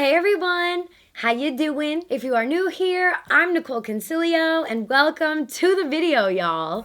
Hey everyone, how you doing? If you are new here, I'm Nicol Concilio and welcome to the video, y'all.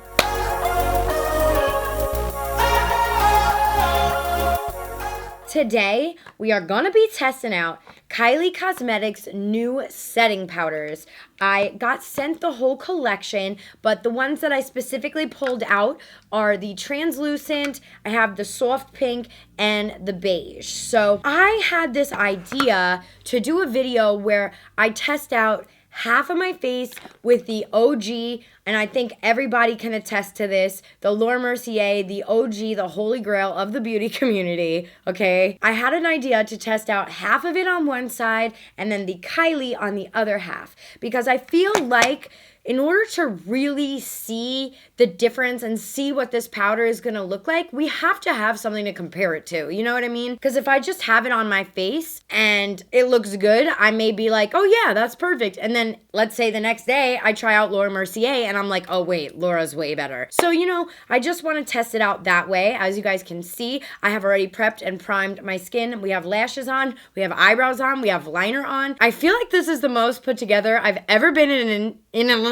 Today, we are gonna be testing out Kylie Cosmetics' new setting powders. I got sent the whole collection, but the ones that I specifically pulled out are the translucent, I have the soft pink, and the beige. So I had this idea to do a video where I test out half of my face with the OG, and I think everybody can attest to this, the Mercier, the OG, the holy grail of the beauty community, okay? I had an idea to test out half of it on one side and then the Kylie on the other half, because I feel like in order to really see the difference and see what this powder is gonna look like, we have to have something to compare it to, you know what I mean? Because if I just have it on my face and it looks good, I may be like, oh yeah, that's perfect. And then let's say the next day I try out Mercier and I'm like, oh wait, Laura's way better. So, you know, I just wanna test it out that way. As you guys can see, I have already prepped and primed my skin. We have lashes on, we have eyebrows on, we have liner on. I feel like this is the most put together I've ever been in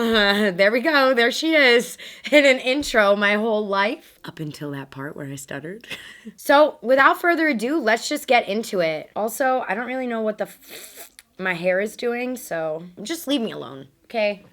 there we go, there she is, in an intro my whole life, up until that part where I stuttered. So, without further ado, let's just get into it. Also, I don't really know what my hair is doing, so just leave me alone, okay?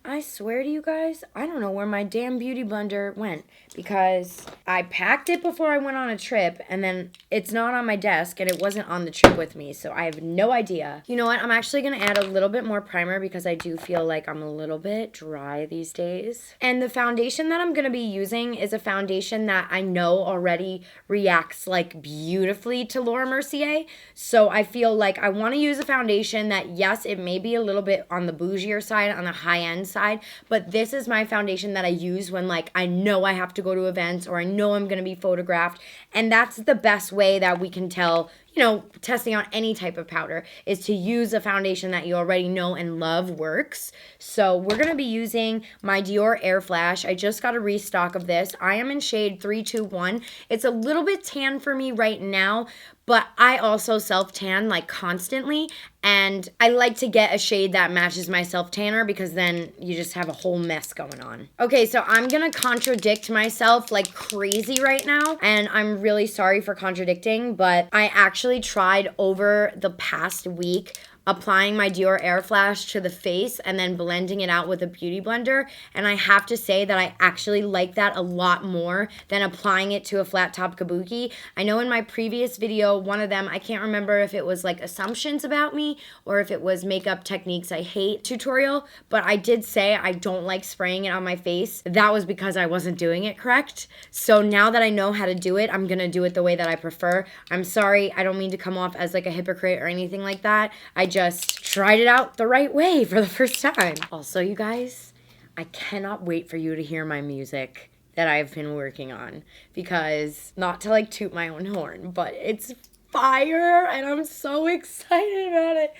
I swear to you guys, I don't know where my damn beauty blender went, because I packed it before I went on a trip, and then it's not on my desk, and it wasn't on the trip with me, so I have no idea. You know what, I'm actually going to add a little bit more primer, because I do feel like I'm a little bit dry these days. And the foundation that I'm going to be using is a foundation that I know already reacts, like, beautifully to Mercier, so I feel like I want to use a foundation that, yes, it may be a little bit on the bougier side, on the high-end side, but this is my foundation that I use when, like, I know I have to go to events or I know I'm going to be photographed, and that's the best way that we can tell, you know, testing out any type of powder is to use a foundation that you already know and love works. So we're going to be using my Dior Airflash. I just got a restock of this. I am in shade 321. It's a little bit tan for me right now, but I also self-tan like constantly, and I like to get a shade that matches my self-tanner because then you just have a whole mess going on. Okay, so I'm gonna contradict myself like crazy right now, and I'm really sorry for contradicting, but I actually tried over the past week applying my Dior Airflash to the face and then blending it out with a beauty blender, and I have to say that I actually like that a lot more than applying it to a flat top kabuki. I know in my previous video, one of them, I can't remember if it was like assumptions about me or if it was makeup techniques I hate tutorial, but I did say I don't like spraying it on my face. That was because I wasn't doing it correct. So now that I know how to do it, I'm gonna do it the way that I prefer. I'm sorry, I don't mean to come off as like a hypocrite or anything like that. I just tried it out the right way for the first time. Also, you guys, I cannot wait for you to hear my music that I've been working on, because not to like toot my own horn, but it's fire and I'm so excited about it.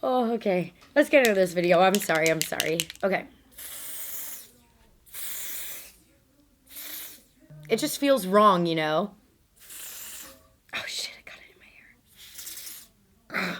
Oh, okay. Let's get into this video. I'm sorry. Okay. It just feels wrong, you know? Oh shit, I got it in my hair.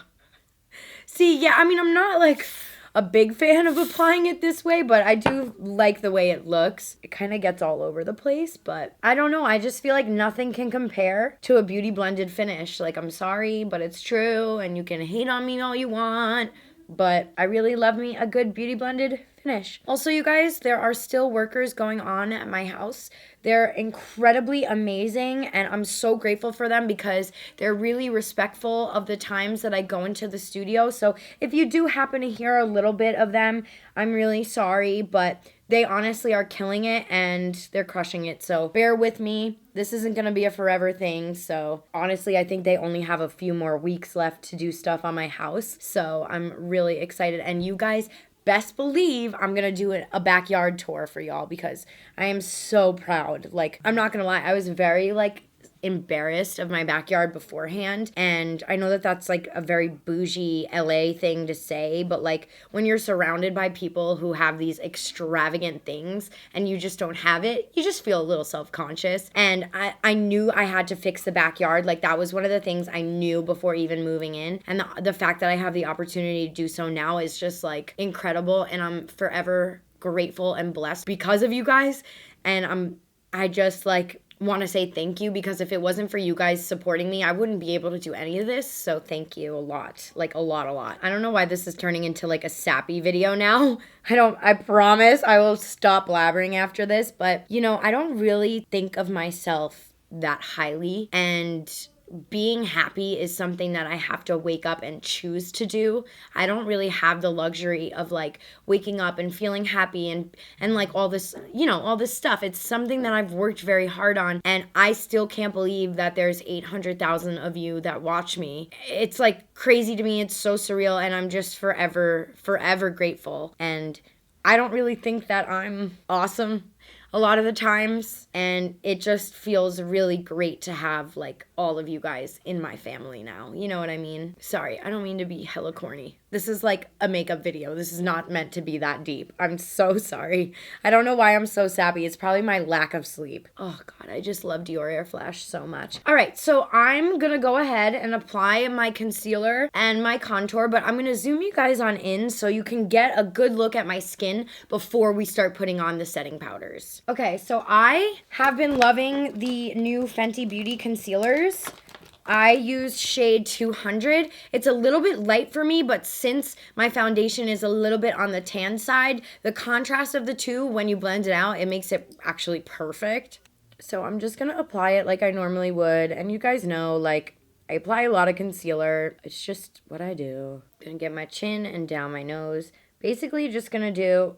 See, yeah, I mean, I'm not like a big fan of applying it this way, but I do like the way it looks. It kind of gets all over the place, but I don't know. I just feel like nothing can compare to a beauty blended finish. Like, I'm sorry, but it's true, and you can hate on me all you want, but I really love me a good beauty blended finish. Also, you guys, there are still workers going on at my house. They're incredibly amazing, and I'm so grateful for them because they're really respectful of the times that I go into the studio. So if you do happen to hear a little bit of them, I'm really sorry, but they honestly are killing it and they're crushing it. So bear with me. This isn't going to be a forever thing. So honestly, I think they only have a few more weeks left to do stuff on my house. So I'm really excited. And you guys best believe I'm gonna do a backyard tour for y'all because I am so proud. Like, I'm not gonna lie, I was very like embarrassed of my backyard beforehand. And I know that that's like a very bougie LA thing to say, but like when you're surrounded by people who have these extravagant things and you just don't have it, you just feel a little self-conscious. And I knew I had to fix the backyard. Like that was one of the things I knew before even moving in. And the fact that I have the opportunity to do so now is just like incredible. And I'm forever grateful and blessed because of you guys. And I just like want to say thank you, because if it wasn't for you guys supporting me, I wouldn't be able to do any of this. So thank you a lot. Like a lot. I don't know why this is turning into like a sappy video now. I promise I will stop blabbering after this, but you know, I don't really think of myself that highly, and being happy is something that I have to wake up and choose to do. I don't really have the luxury of like waking up and feeling happy and like all this, you know, all this stuff. It's something that I've worked very hard on, and I still can't believe that there's 800,000 of you that watch me. It's like crazy to me. It's so surreal, and I'm just forever grateful. And I don't really think that I'm awesome a lot of the times, and it just feels really great to have like all of you guys in my family now. You know what I mean? Sorry, I don't mean to be hella corny. This is like a makeup video. This is not meant to be that deep. I'm so sorry. I don't know why I'm so sappy. It's probably my lack of sleep. Oh God, I just love Dior Airflash so much. All right, so I'm gonna go ahead and apply my concealer and my contour, but I'm gonna zoom you guys on in so you can get a good look at my skin before we start putting on the setting powders. Okay, so I have been loving the new Fenty Beauty Concealers. I use shade 200. It's a little bit light for me, but since my foundation is a little bit on the tan side, the contrast of the two, when you blend it out, it makes it actually perfect. So I'm just gonna apply it like I normally would. And you guys know, like, I apply a lot of concealer. It's just what I do. Gonna get my chin and down my nose. Basically just gonna do,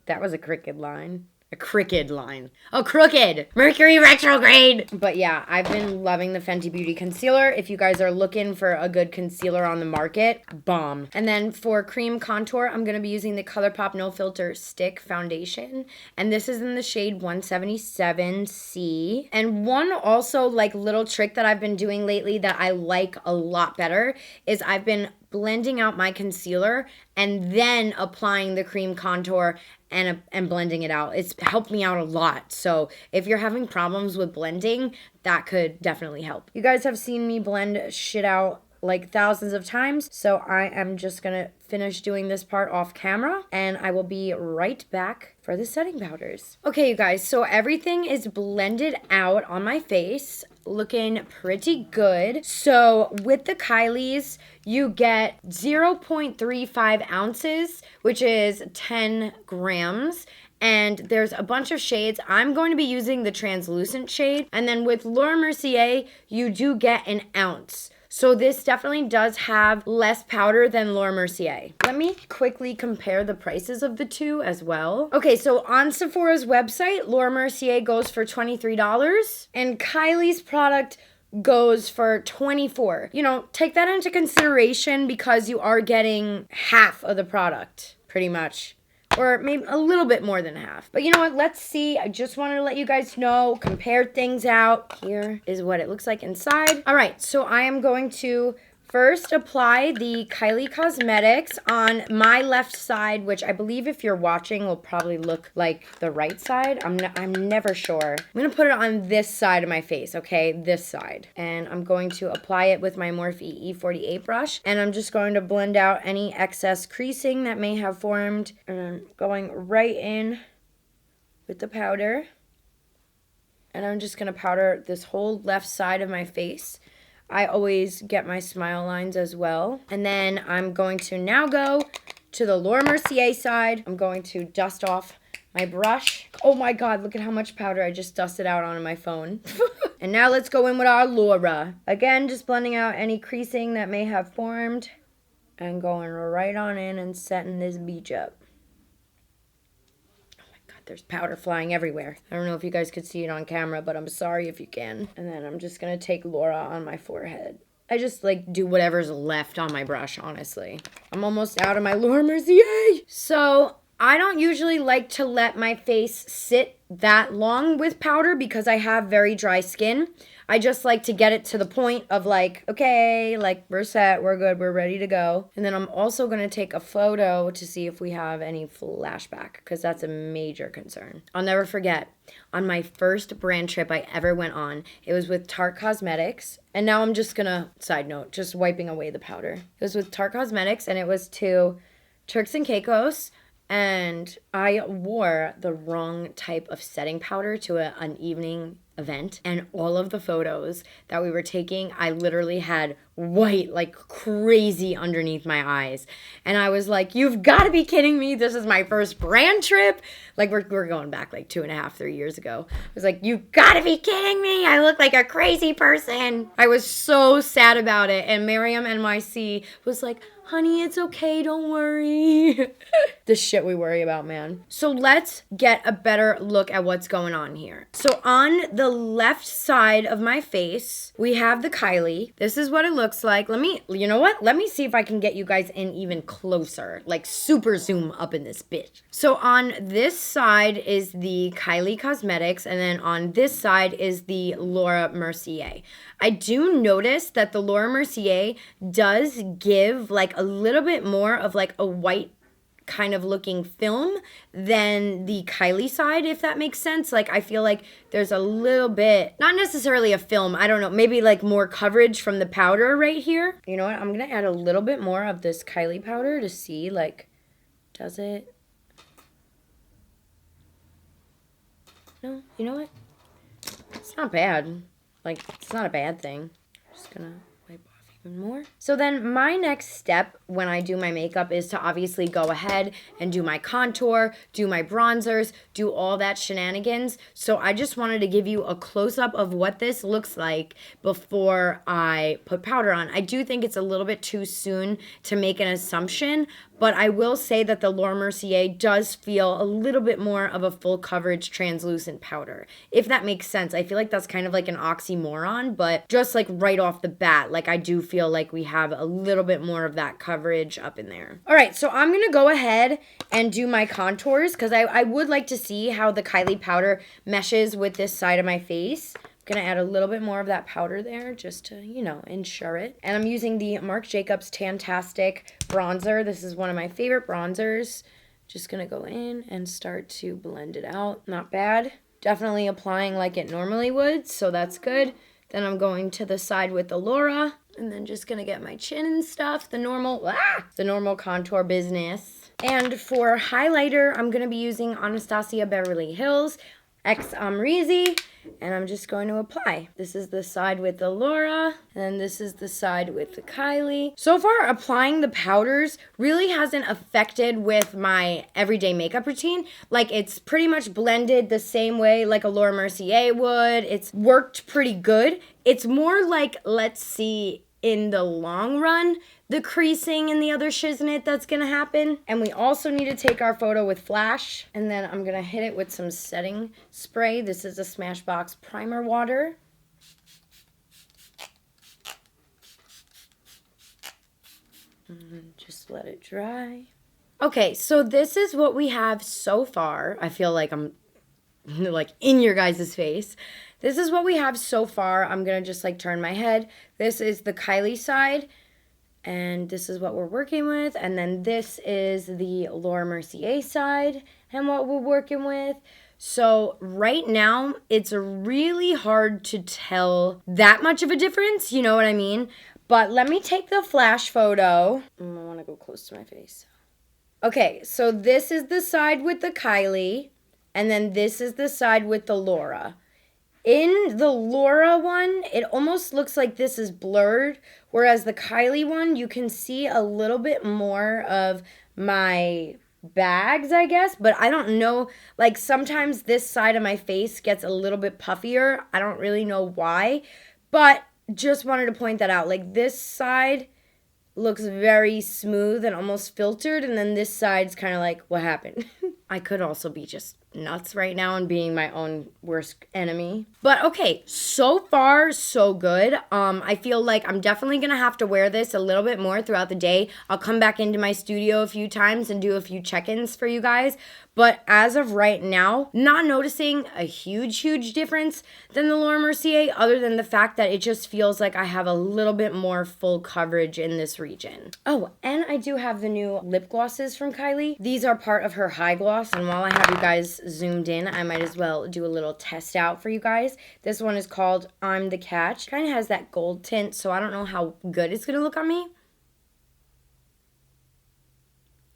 that was a crooked line. A crooked line. Oh, crooked! Mercury retrograde! But yeah, I've been loving the Fenty Beauty Concealer. If you guys are looking for a good concealer on the market, bomb. And then for cream contour, I'm going to be using the ColourPop No Filter Stick Foundation. And this is in the shade 177C. And one also like little trick that I've been doing lately that I like a lot better is I've been blending out my concealer and then applying the cream contour and blending it out. It's helped me out a lot. So if you're having problems with blending, that could definitely help. You guys have seen me blend shit out like thousands of times. So I am just gonna finish doing this part off camera, and I will be right back for the setting powders. Okay, you guys, so everything is blended out on my face, looking pretty good. So with the Kylie's, you get 0.35 ounces, which is 10 grams. And there's a bunch of shades. I'm going to be using the translucent shade. And then with Laura Mercier, you do get an ounce. So this definitely does have less powder than Laura Mercier. Let me quickly compare the prices of the two as well. Okay, so on Sephora's website, Laura Mercier goes for $23 and Kylie's product goes for $24. You know, take that into consideration because you are getting half of the product, pretty much. Or maybe a little bit more than half. But you know what? Let's see. I just wanted to let you guys know, compare things out. Here is what it looks like inside. All right, so I am going to first apply the Kylie Cosmetics on my left side, which I believe if you're watching will probably look like the right side. I'm never sure. I'm going to put it on this side of my face, okay? This side. And I'm going to apply it with my Morphe E48 brush. And I'm just going to blend out any excess creasing that may have formed. And I'm going right in with the powder. And I'm just going to powder this whole left side of my face. I always get my smile lines as well. And then I'm going to now go to the Laura Mercier side. I'm going to dust off my brush. Oh my God, look at how much powder I just dusted out onto my phone. And now let's go in with our Laura. Again, just blending out any creasing that may have formed. And going right on in and setting this beach up. There's powder flying everywhere. I don't know if you guys could see it on camera, but I'm sorry if you can. And then I'm just going to take Laura on my forehead. I just like do whatever's left on my brush, honestly. I'm almost out of my Laura Mercier. So I don't usually like to let my face sit that long with powder because I have very dry skin. I just like to get it to the point of like, okay, like we're set, we're good, we're ready to go. And then I'm also going to take a photo to see if we have any flashback, because that's a major concern. I'll never forget, on my first brand trip I ever went on, it was with Tarte Cosmetics. And now I'm just going to, side note, just wiping away the powder. It was with Tarte Cosmetics, and it was to Turks and Caicos. And I wore the wrong type of setting powder to an evening event. And all of the photos that we were taking, I literally had white like crazy underneath my eyes. And I was like, you've got to be kidding me. This is my first brand trip. Like we're going back like 2.5, 3 years ago. I was like, you've got to be kidding me. I look like a crazy person. I was so sad about it. And Miriam NYC was like, honey, it's okay, don't worry. The shit we worry about, man. So let's get a better look at what's going on here. So on the left side of my face, we have the Kylie. This is what it looks like. You know what? Let me see if I can get you guys in even closer, like super zoom up in this bitch. So on this side is the Kylie Cosmetics, and then on this side is the Laura Mercier. I do notice that the Laura Mercier does give like a little bit more of like a white kind of looking film than the Kylie side, if that makes sense. Like I feel like there's a little bit, not necessarily a film, I don't know, maybe like more coverage from the powder right here. You know what? I'm going to add a little bit more of this Kylie powder to see like, does it? No, you know what? It's not bad. Like, it's not a bad thing. Just gonna wipe off even more. So then my next step when I do my makeup is to obviously go ahead and do my contour, do my bronzers, do all that shenanigans. So I just wanted to give you a close-up of what this looks like before I put powder on. I do think it's a little bit too soon to make an assumption, but I will say that the Laura Mercier does feel a little bit more of a full coverage translucent powder, if that makes sense. I feel like that's kind of like an oxymoron, but just like right off the bat, like I do feel like we have a little bit more of that coverage up in there. All right, so I'm going to go ahead and do my contours because I would like to see how the Kylie powder meshes with this side of my face. I'm going to add a little bit more of that powder there just to, you know, ensure it. And I'm using the Marc Jacobs Tan-Tastic bronzer. This is one of my favorite bronzers. Just going to go in and start to blend it out. Not bad. Definitely applying like it normally would, so that's good. Then I'm going to the side with the Laura, and then just going to get my chin and stuff, the normal contour business. And for highlighter, I'm going to be using Anastasia Beverly Hills X Amrezy, and I'm just going to apply. This is the side with the Laura, and this is the side with the Kylie. So far, applying the powders really hasn't affected with my everyday makeup routine. Like, it's pretty much blended the same way like a Laura Mercier would. It's worked pretty good. It's more like, let's see, in the long run, the creasing and the other shiznit that's gonna happen. And we also need to take our photo with flash. And then I'm gonna hit it with some setting spray. This is a Smashbox primer water. And just let it dry. Okay, so this is what we have so far. I feel like I'm like in your guys' face. This is what we have so far. I'm gonna just like turn my head. This is the Kylie side, and this is what we're working with. And then this is the Laura Mercier side and what we're working with. So right now, it's really hard to tell that much of a difference, you know what I mean? But let me take the flash photo. I wanna go close to my face. Okay, so this is the side with the Kylie, and then this is the side with the Laura. In the Laura one, it almost looks like this is blurred, whereas the Kylie one, you can see a little bit more of my bags, I guess, but I don't know, like sometimes this side of my face gets a little bit puffier. I don't really know why, but just wanted to point that out. Like this side looks very smooth and almost filtered, and then this side's kind of like, what happened? I could also be just nuts right now and being my own worst enemy. But okay, so far so good. I feel like I'm definitely gonna have to wear this a little bit more throughout the day. I'll come back into my studio a few times and do a few check-ins for you guys. But as of right now, not noticing a huge difference than the Laura Mercier, other than the fact that it just feels like I have a little bit more full coverage in this region. Oh, and I do have the new lip glosses from Kylie. These are part of her high gloss, and while I have you guys zoomed in, I might as well do a little test out for you guys. This one is called I'm the Catch. Kind of has that gold tint, so I don't know how good it's gonna look on me.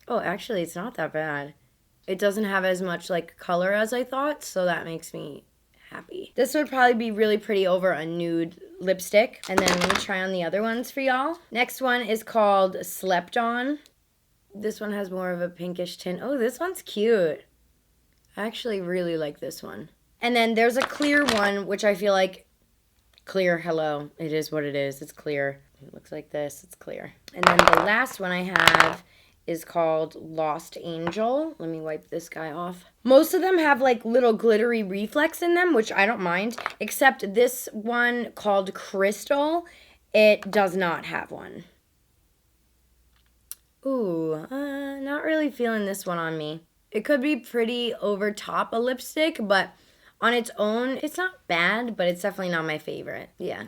Oh, actually, it's not that bad. It doesn't have as much like color as I thought, so that makes me happy. This would probably be really pretty over a nude lipstick. And then let me try on the other ones for y'all. Next one is called Slept On. This one has more of a pinkish tint. Oh, this one's cute. I actually really like this one. And then there's a clear one, which I feel like clear, hello. It is what it is. It's clear. It looks like this. It's clear. And then the last one I have is called Lost Angel. Let me wipe this guy off. Most of them have like little glittery reflex in them, which I don't mind, except this one called Crystal, it does not have one. Ooh, not really feeling this one on me. It could be pretty over top a lipstick, but on its own, it's not bad, but it's definitely not my favorite. Yeah.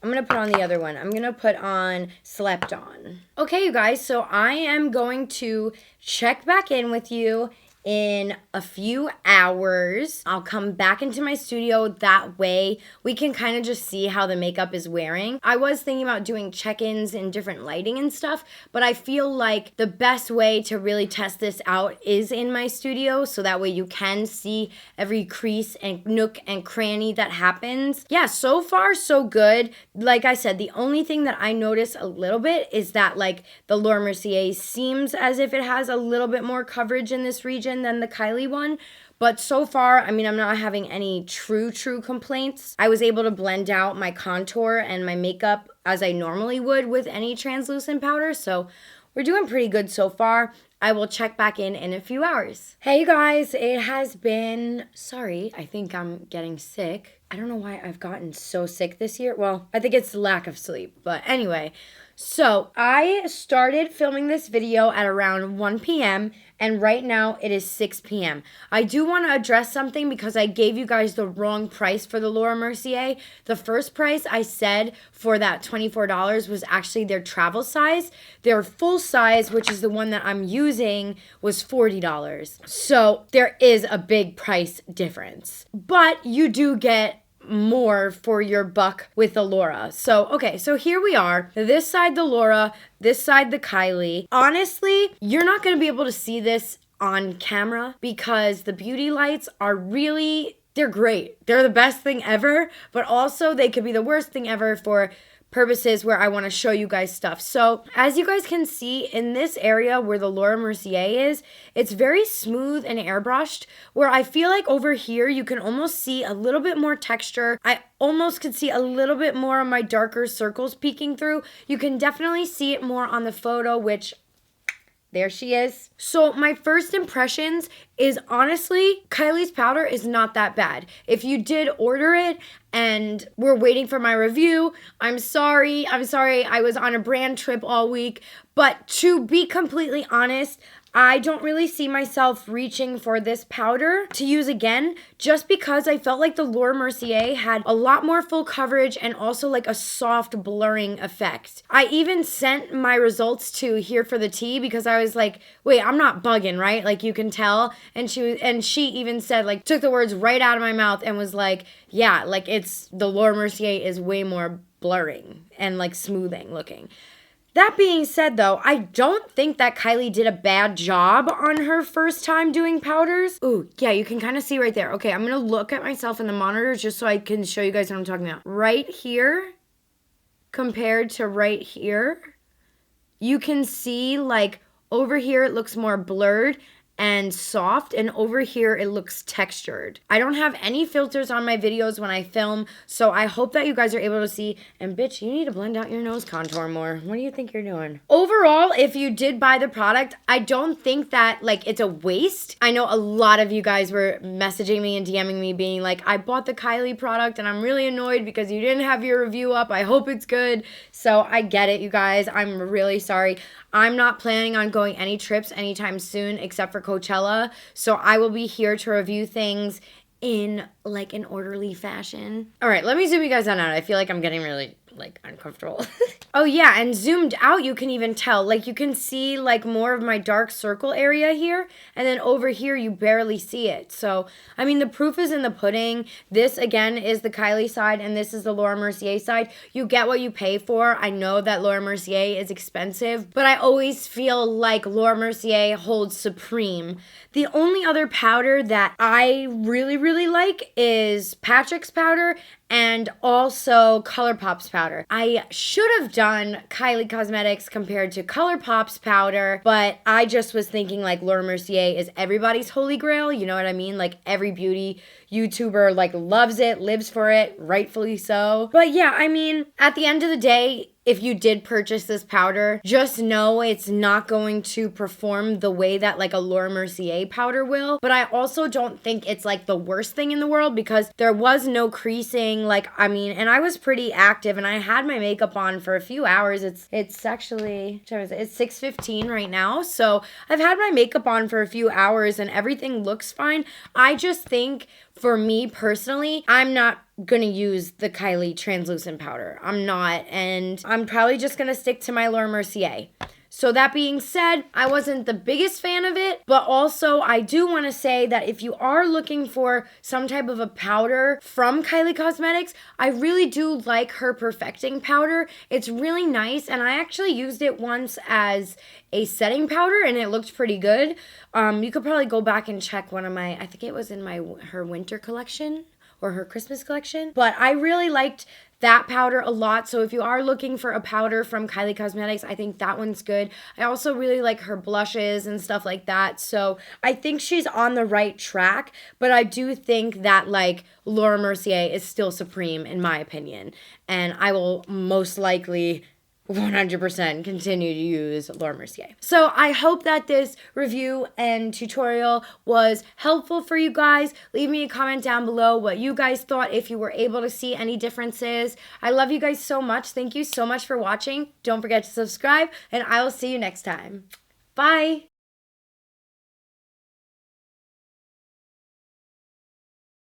I'm going to put on the other one. I'm going to put on Slept On. Okay, you guys, so I am going to check back in with you in a few hours. I'll come back into my studio. That way we can kind of just see how the makeup is wearing. I was thinking about doing check-ins in different lighting and stuff, but I feel like the best way to really test this out is in my studio, so that way you can see every crease and nook and cranny that happens. Yeah, so far so good. Like I said, the only thing that I notice a little bit is that like the Laura Mercier seems as if it has a little bit more coverage in this region than the Kylie one. But so far, I mean, I'm not having any true complaints. I was able to blend out my contour and my makeup as I normally would with any translucent powder. So we're doing pretty good so far. I will check back in a few hours. Hey, you guys, it has been, sorry, I think I'm getting sick. I don't know why I've gotten so sick this year. Well, I think it's the lack of sleep. But anyway, so I started filming this video at around 1 p.m. and right now it is 6 p.m. I do want to address something because I gave you guys the wrong price for the Laura Mercier. The first price I said for that $24 was actually their travel size. Their full size, which is the one that I'm using, was $40. So there is a big price difference. But you do get more for your buck with the Laura. So, okay, so here we are. This side the Laura, this side the Kylie. Honestly, you're not going to be able to see this on camera because the beauty lights are really, they're great. They're the best thing ever, but also they could be the worst thing ever for purposes where I want to show you guys stuff. So as you guys can see in this area where the Laura Mercier is, it's very smooth and airbrushed, where I feel like over here you can almost see a little bit more texture. I almost could see a little bit more of my darker circles peeking through. You can definitely see it more on the photo, which there she is. So my first impressions is honestly, Kylie's powder is not that bad. If you did order it and we're waiting for my review, I'm sorry. I was on a brand trip all week. But to be completely honest, I don't really see myself reaching for this powder to use again, just because I felt like the Laura Mercier had a lot more full coverage and also like a soft blurring effect. I even sent my results to Here for the Tea because I was like, wait, I'm not bugging, right? Like you can tell. And she even said, like, took the words right out of my mouth and was like, yeah, like it's the Laura Mercier is way more blurring and like smoothing looking. That being said, though, I don't think that Kylie did a bad job on her first time doing powders. Ooh, yeah, you can kind of see right there. Okay, I'm going to look at myself in the monitor just so I can show you guys what I'm talking about. Right here, compared to right here, you can see, like, over here it looks more blurred, and soft, and over here it looks textured. I don't have any filters on my videos when I film, so I hope that you guys are able to see. And bitch, you need to blend out your nose contour more. What do you think you're doing? Overall, if you did buy the product, I don't think that like it's a waste. I know a lot of you guys were messaging me and DMing me being like, I bought the Kylie product and I'm really annoyed because you didn't have your review up. I hope it's good. So I get it, you guys. I'm really sorry. I'm not planning on going any trips anytime soon except for Coachella. So I will be here to review things in like an orderly fashion. All right, let me zoom you guys on out. I feel like I'm getting really like uncomfortable. Oh yeah, and zoomed out you can even tell, like you can see like more of my dark circle area here, and then over here you barely see it. So I mean, the proof is in the pudding. This again is the Kylie side and this is the Laura Mercier side. You get what you pay for. I know that Laura Mercier is expensive, but I always feel like Laura Mercier holds supreme. The only other powder that I really like is Patrick's powder and also ColourPop's powder. I should have done Kylie Cosmetics compared to ColourPop's powder, but I just was thinking like Laura Mercier is everybody's holy grail, you know what I mean? Like every beauty YouTuber like loves it, lives for it, rightfully so. But yeah, I mean, at the end of the day, if you did purchase this powder, just know it's not going to perform the way that like a Laura Mercier powder will. But I also don't think it's like the worst thing in the world because there was no creasing. Like, I mean, and I was pretty active and I had my makeup on for a few hours. It's actually, it's 6:15 right now. So I've had my makeup on for a few hours and everything looks fine. I just think for me personally, I'm not gonna use the Kylie translucent powder. I'm not, and I'm probably just gonna stick to my Laura Mercier. So that being said, I wasn't the biggest fan of it, but also I do want to say that if you are looking for some type of a powder from Kylie Cosmetics, I really do like her perfecting powder. It's really nice, and I actually used it once as a setting powder and it looked pretty good. You could probably go back and check one of my, I think it was in her winter collection or her Christmas collection, but I really liked that powder a lot. So if you are looking for a powder from Kylie Cosmetics, I think that one's good. I also really like her blushes and stuff like that. So I think she's on the right track, but I do think that like Laura Mercier is still supreme in my opinion. And I will most likely 100% continue to use Laura Mercier. So I hope that this review and tutorial was helpful for you guys. Leave me a comment down below what you guys thought, if you were able to see any differences. I love you guys so much. Thank you so much for watching. Don't forget to subscribe, and I will see you next time. Bye.